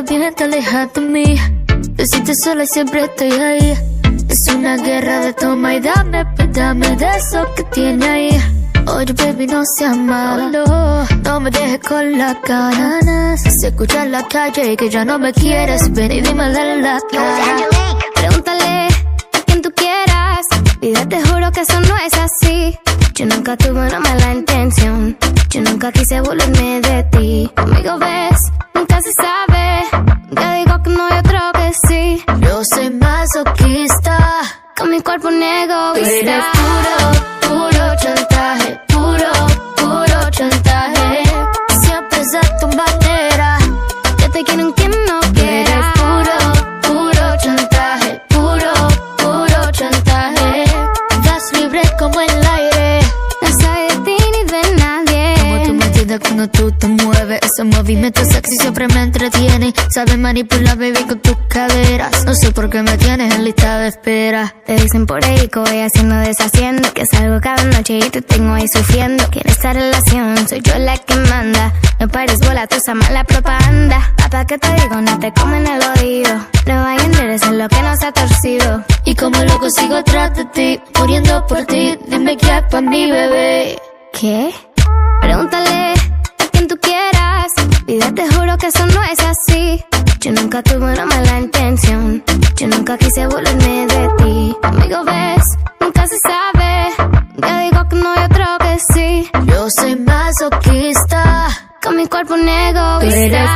bien, te alejas de mí. Te sientes sola y siempre estoy ahí. Es una guerra de toma y dame, pues dame de eso que tiene ahí. Oye, baby, no seas malo, no me dejes con las ganas. Se escucha en la calle que ya no me quieres, ven y dímelo en la cara. Pregúntale a quien tú quieras, vida, te juro que eso no es así. Yo nunca tuve una mala intención, yo nunca quise burlarme de ti. Conmigo ves, nunca se sabe, yo digo que no hay otro que sí. Yo soy masoquista, con mi cuerpo un egoísta. tú eres puro chantaje, puro chantaje. Siempre es a tu manera, yo te quiero aunque no quiera. eres puro chantaje, puro chantaje. Vas libre como el aire, No soy de ti ni de nadie. como tú me entiendes cuando tú te mueves. Ese movimiento sexy siempre me entretiene. Sabes manipular, baby, con tus caderas. No sé por qué me tienes en lista de espera. Te dicen por ahí que voy haciendo, deshaciendo, que salgo cada noche y te tengo ahí sufriendo. Quieres esta relación, soy yo la que manda. No pares bola, tú esa mala propaganda. Papá, ¿qué te digo? No te comen el oído. No vayas a enderezar lo que nos ha torcido. Y como loco sigo atrás de ti, muriendo por ti. Dime qué es pa' mi bebé. ¿Qué? Pregúntale a quien tú quieras, vida, te juro que eso no es así. Yo nunca tuve una mala intención, yo nunca quise burlarme de ti. Conmigo ves, nunca se sabe, yo digo que no hay otro que sí. Yo soy masoquista, Con mi cuerpo un tú egoísta. eres